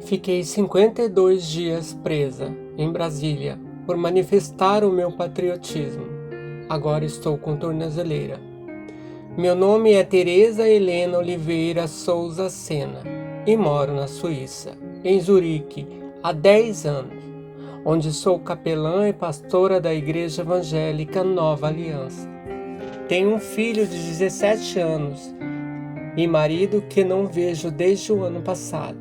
Fiquei 52 dias presa em Brasília por manifestar o meu patriotismo. Agora estou com tornozeleira. Meu nome é Tereza Helena Oliveira Souza Sena e moro na Suíça, em Zurique, há 10 anos, onde sou capelã e pastora da Igreja Evangélica Nova Aliança. Tenho um filho de 17 anos e marido que não vejo desde o ano passado.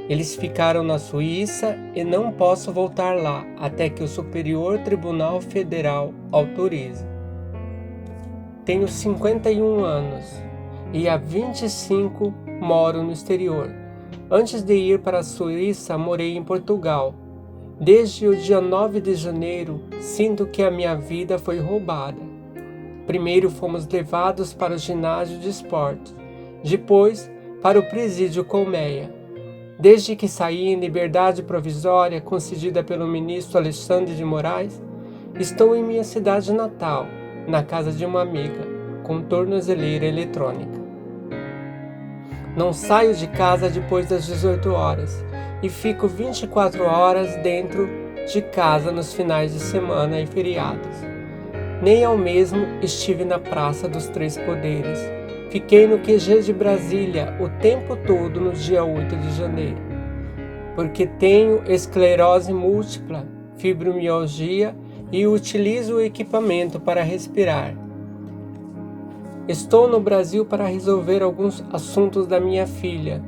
Eles ficaram na Suíça e não posso voltar lá até que o Superior Tribunal Federal autorize. Tenho 51 anos e há 25 moro no exterior. Antes de ir para a Suíça, morei em Portugal. Desde o dia 9 de janeiro, sinto que a minha vida foi roubada. Primeiro fomos levados para o ginásio de esportes, depois para o presídio Colmeia. Desde que saí em liberdade provisória concedida pelo ministro Alexandre de Moraes, estou em minha cidade natal, na casa de uma amiga, com tornozeleira eletrônica. Não saio de casa depois das 18 horas e fico 24 horas dentro de casa nos finais de semana e feriados. Nem ao mesmo estive na Praça dos Três Poderes. Fiquei no QG de Brasília o tempo todo no dia 8 de janeiro, porque tenho esclerose múltipla, fibromialgia e utilizo o equipamento para respirar. Estou no Brasil para resolver alguns assuntos da minha filha,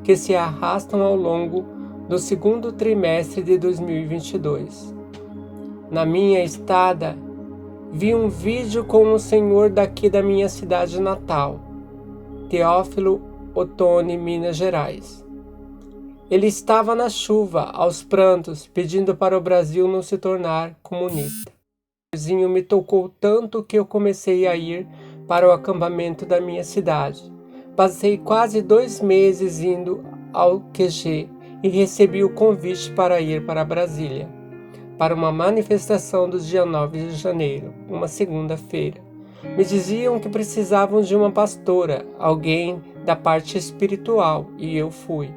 que se arrastam ao longo do segundo trimestre de 2022. Na minha estada, vi um vídeo com um senhor daqui da minha cidade natal, Teófilo Otoni, Minas Gerais. Ele estava na chuva, aos prantos, pedindo para o Brasil não se tornar comunista. O vizinho me tocou tanto que eu comecei a ir para o acampamento da minha cidade. Passei quase 2 meses indo ao QG e recebi o convite para ir para Brasília, para uma manifestação do dia 9 de janeiro, uma segunda-feira. Me diziam que precisavam de uma pastora, alguém da parte espiritual, e eu fui.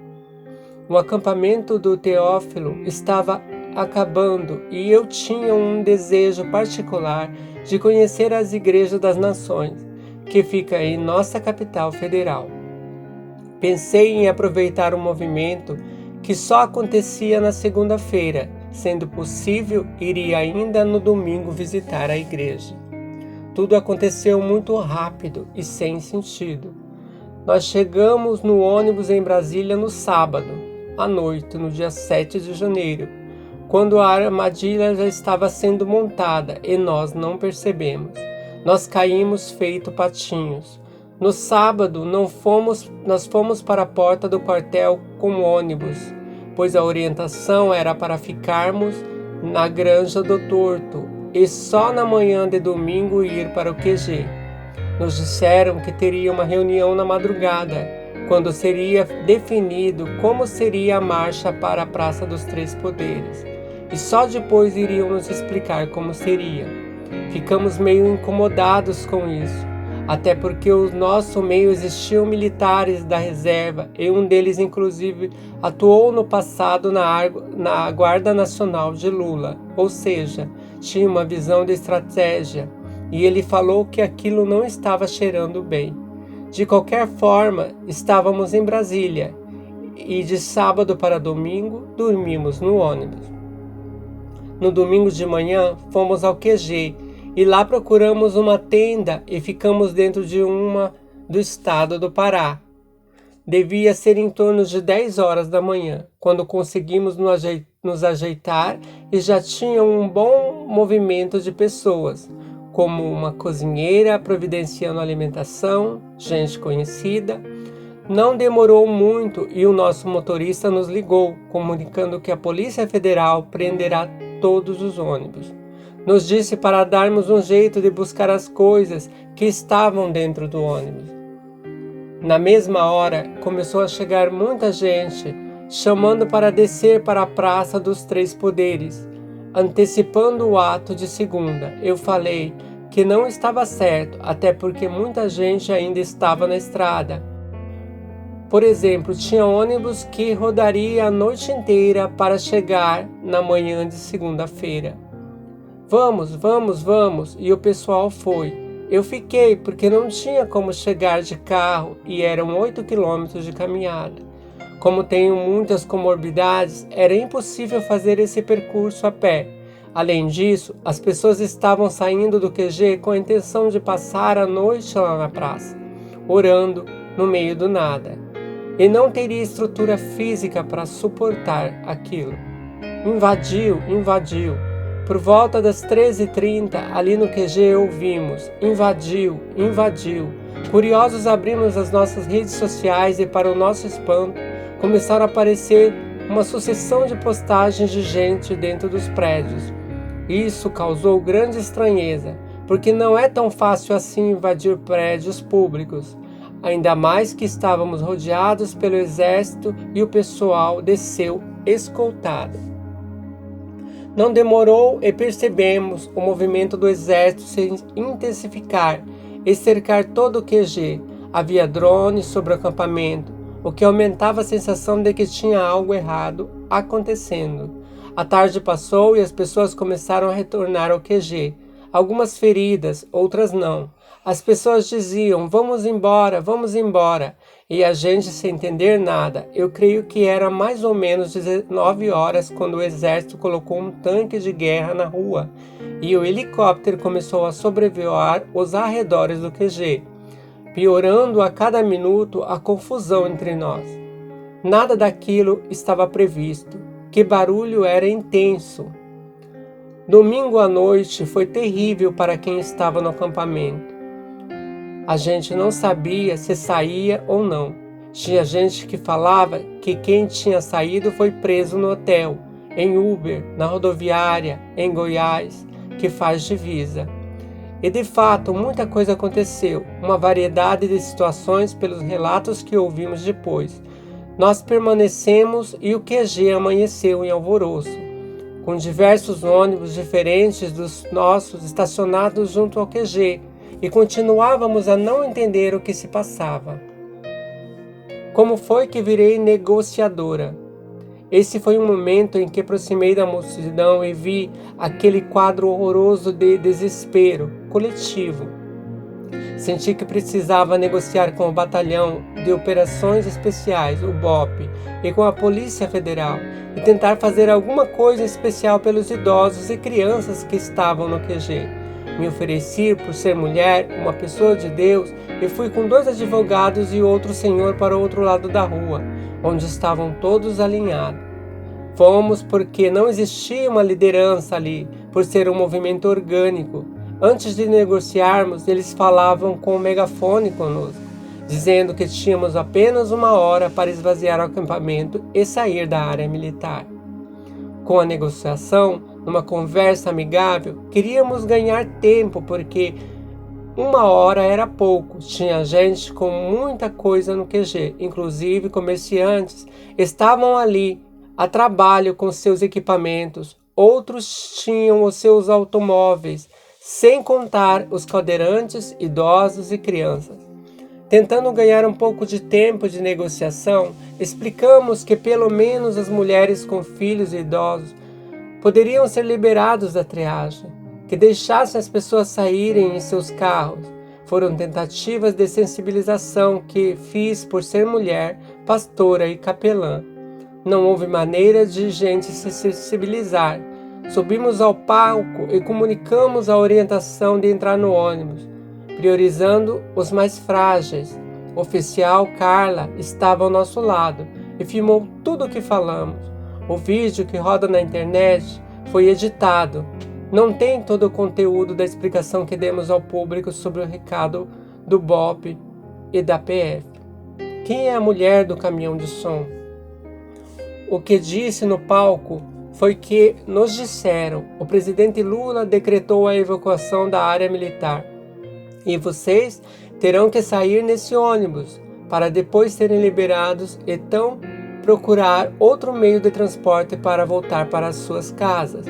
O acampamento do Teófilo estava acabando e eu tinha um desejo particular de conhecer as igrejas das nações, que fica em nossa capital federal. Pensei em aproveitar um movimento que só acontecia na segunda-feira. Sendo possível, iria ainda no domingo visitar a igreja. Tudo aconteceu muito rápido e sem sentido. Nós chegamos no ônibus em Brasília no sábado, à noite, no dia 7 de janeiro, quando a armadilha já estava sendo montada e nós não percebemos. Nós caímos feito patinhos. No sábado, nós fomos para a porta do quartel com ônibus, pois a orientação era para ficarmos na Granja do Torto e só na manhã de domingo ir para o QG. Nos disseram que teria uma reunião na madrugada, quando seria definido como seria a marcha para a Praça dos Três Poderes, e só depois iriam nos explicar como seria. Ficamos meio incomodados com isso, até porque no nosso meio existiam militares da reserva e um deles inclusive atuou no passado na Guarda Nacional de Lula, ou seja, tinha uma visão de estratégia, e ele falou que aquilo não estava cheirando bem. De qualquer forma, estávamos em Brasília e de sábado para domingo dormimos no ônibus. No domingo de manhã fomos ao QG e lá procuramos uma tenda e ficamos dentro de uma do estado do Pará. Devia ser em torno de 10 horas da manhã, quando conseguimos nos ajeitar e já tinha um bom movimento de pessoas, como uma cozinheira providenciando alimentação, gente conhecida. Não demorou muito e o nosso motorista nos ligou, comunicando que a Polícia Federal prenderá todos os ônibus. Nos disse para darmos um jeito de buscar as coisas que estavam dentro do ônibus. Na mesma hora, começou a chegar muita gente, chamando para descer para a Praça dos Três Poderes, antecipando o ato de segunda. Eu falei que não estava certo, até porque muita gente ainda estava na estrada. Por exemplo, tinha ônibus que rodaria a noite inteira para chegar na manhã de segunda-feira. Vamos, vamos, vamos, e o pessoal foi. Eu fiquei porque não tinha como chegar de carro e eram 8 quilômetros de caminhada. Como tenho muitas comorbidades, era impossível fazer esse percurso a pé. Além disso, as pessoas estavam saindo do QG com a intenção de passar a noite lá na praça, orando no meio do nada. E não teria estrutura física para suportar aquilo. Invadiu. Por volta das 13h30, ali no QG ouvimos: invadiu. Curiosos, abrimos as nossas redes sociais e, para o nosso espanto, começaram a aparecer uma sucessão de postagens de gente dentro dos prédios. Isso causou grande estranheza, porque não é tão fácil assim invadir prédios públicos, ainda mais que estávamos rodeados pelo exército e o pessoal desceu escoltado. Não demorou e percebemos o movimento do exército se intensificar e cercar todo o QG. Havia drones sobre o acampamento, o que aumentava a sensação de que tinha algo errado acontecendo. A tarde passou e as pessoas começaram a retornar ao QG. Algumas feridas, outras não. As pessoas diziam: vamos embora, e a gente sem entender nada. Eu creio que era mais ou menos 19 horas quando o exército colocou um tanque de guerra na rua e o helicóptero começou a sobrevoar os arredores do QG, piorando a cada minuto a confusão entre nós. Nada daquilo estava previsto. Que barulho era intenso! Domingo à noite foi terrível para quem estava no acampamento. A gente não sabia se saía ou não. Tinha gente que falava que quem tinha saído foi preso no hotel, em Uber, na rodoviária, em Goiás, que faz divisa. E de fato, muita coisa aconteceu, uma variedade de situações pelos relatos que ouvimos depois. Nós permanecemos e o QG amanheceu em alvoroço, com diversos ônibus diferentes dos nossos estacionados junto ao QG, e continuávamos a não entender o que se passava. Como foi que virei negociadora? Esse foi um momento em que aproximei da multidão e vi aquele quadro horroroso de desespero coletivo. Senti que precisava negociar com o Batalhão de Operações Especiais, o BOP, e com a Polícia Federal, e tentar fazer alguma coisa especial pelos idosos e crianças que estavam no QG. Me ofereci por ser mulher, uma pessoa de Deus, e fui com 2 advogados e outro senhor para o outro lado da rua, onde estavam todos alinhados. Fomos porque não existia uma liderança ali, por ser um movimento orgânico. Antes de negociarmos, eles falavam com o megafone conosco, dizendo que tínhamos apenas 1 hora para esvaziar o acampamento e sair da área militar. Com a negociação, numa conversa amigável, queríamos ganhar tempo porque 1 hora era pouco. Tinha gente com muita coisa no QG, inclusive comerciantes, estavam ali a trabalho com seus equipamentos, outros tinham os seus automóveis, sem contar os cadeirantes, idosos e crianças. Tentando ganhar um pouco de tempo de negociação, explicamos que pelo menos as mulheres com filhos e idosos poderiam ser liberados da triagem, que deixassem as pessoas saírem em seus carros. Foram tentativas de sensibilização que fiz por ser mulher, pastora e capelã. Não houve maneira de gente se sensibilizar. Subimos ao palco e comunicamos a orientação de entrar no ônibus, priorizando os mais frágeis. O oficial Carla estava ao nosso lado e filmou tudo o que falamos. O vídeo que roda na internet foi editado. Não tem todo o conteúdo da explicação que demos ao público sobre o recado do BOP e da PF. Quem é a mulher do caminhão de som? O que disse no palco foi que nos disseram: o presidente Lula decretou a evacuação da área militar e vocês terão que sair nesse ônibus para depois serem liberados e então procurar outro meio de transporte para voltar para as suas casas.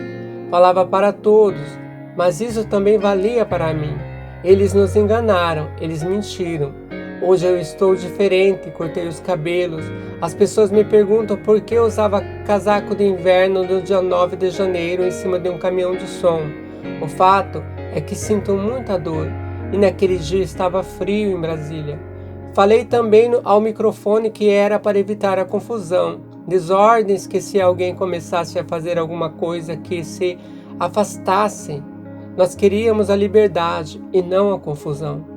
Falava para todos, mas isso também valia para mim. Eles nos enganaram, eles mentiram. Hoje eu estou diferente, cortei os cabelos. As pessoas me perguntam por que eu usava casaco de inverno no dia 9 de janeiro em cima de um caminhão de som. O fato é que sinto muita dor e naquele dia estava frio em Brasília. Falei também ao microfone que era para evitar a confusão, desordens, que se alguém começasse a fazer alguma coisa que se afastassem. Nós queríamos a liberdade e não a confusão.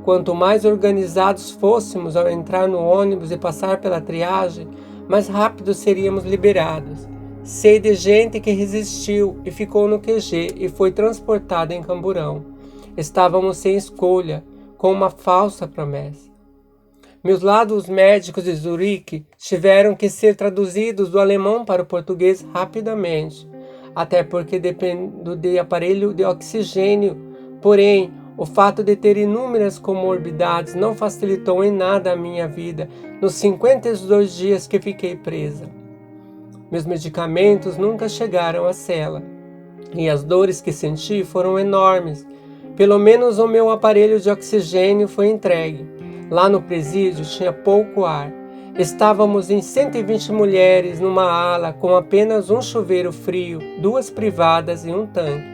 Quanto mais organizados fôssemos ao entrar no ônibus e passar pela triagem, mais rápido seríamos liberados. Sei de gente que resistiu e ficou no QG e foi transportada em Camburão. Estávamos sem escolha, com uma falsa promessa. Meus laudos médicos de Zurique tiveram que ser traduzidos do alemão para o português rapidamente, até porque dependo de aparelho de oxigênio. Porém, o fato de ter inúmeras comorbidades não facilitou em nada a minha vida nos 52 dias que fiquei presa. Meus medicamentos nunca chegaram à cela, e as dores que senti foram enormes. Pelo menos o meu aparelho de oxigênio foi entregue. Lá no presídio tinha pouco ar. Estávamos em 120 mulheres numa ala com apenas um chuveiro frio, 2 privadas e um tanque.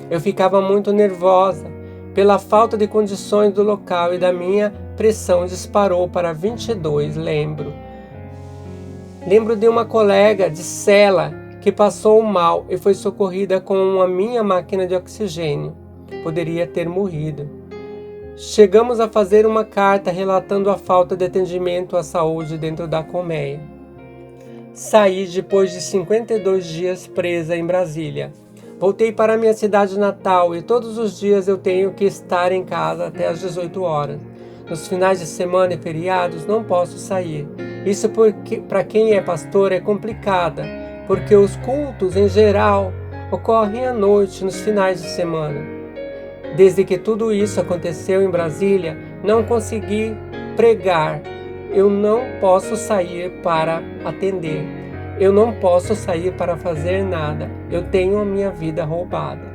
Eu ficava muito nervosa. Pela falta de condições do local e da minha pressão disparou para 22, lembro. Lembro de uma colega de cela que passou mal e foi socorrida com a minha máquina de oxigênio. Poderia ter morrido. Chegamos a fazer uma carta relatando a falta de atendimento à saúde dentro da colmeia. Saí depois de 52 dias presa em Brasília. Voltei para minha cidade natal e todos os dias eu tenho que estar em casa até às 18 horas. Nos finais de semana e feriados não posso sair. Isso porque para quem é pastor é complicada, porque os cultos em geral ocorrem à noite nos finais de semana. Desde que tudo isso aconteceu em Brasília, não consegui pregar. Eu não posso sair para atender. Eu não posso sair para fazer nada. Eu tenho a minha vida roubada.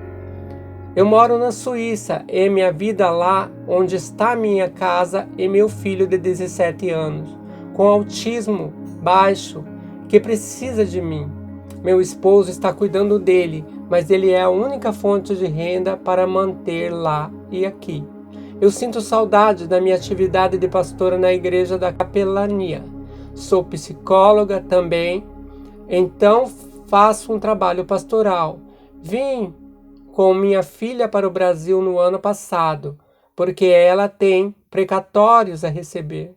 Eu moro na Suíça e minha vida lá onde está minha casa e meu filho de 17 anos, com autismo baixo, que precisa de mim. Meu esposo está cuidando dele, mas ele é a única fonte de renda para manter lá e aqui. Eu sinto saudade da minha atividade de pastora na igreja da capelania. Sou psicóloga também, então faço um trabalho pastoral. Vim com minha filha para o Brasil no ano passado, porque ela tem precatórios a receber.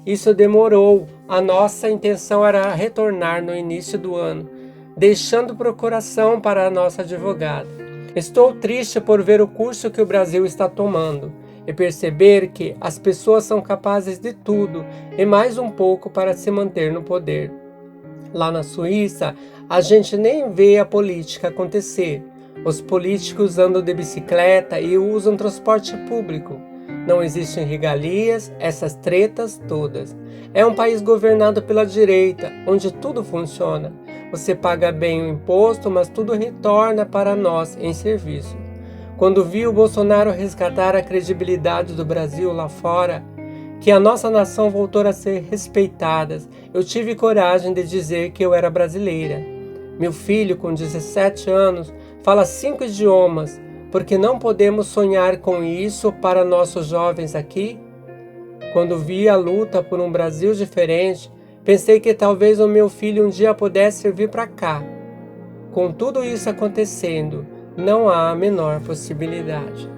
Isso demorou. A nossa intenção era retornar no início do ano, deixando procuração para a nossa advogada. Estou triste por ver o curso que o Brasil está tomando e perceber que as pessoas são capazes de tudo e mais um pouco para se manter no poder. Lá na Suíça, a gente nem vê a política acontecer. Os políticos andam de bicicleta e usam transporte público. Não existem regalias, essas tretas todas. É um país governado pela direita, onde tudo funciona. Você paga bem o imposto, mas tudo retorna para nós em serviço. Quando vi o Bolsonaro resgatar a credibilidade do Brasil lá fora, que a nossa nação voltou a ser respeitada, eu tive coragem de dizer que eu era brasileira. Meu filho, com 17 anos, fala 5 idiomas, porque não podemos sonhar com isso para nossos jovens aqui? Quando vi a luta por um Brasil diferente, pensei que talvez o meu filho um dia pudesse vir para cá. Com tudo isso acontecendo, não há a menor possibilidade.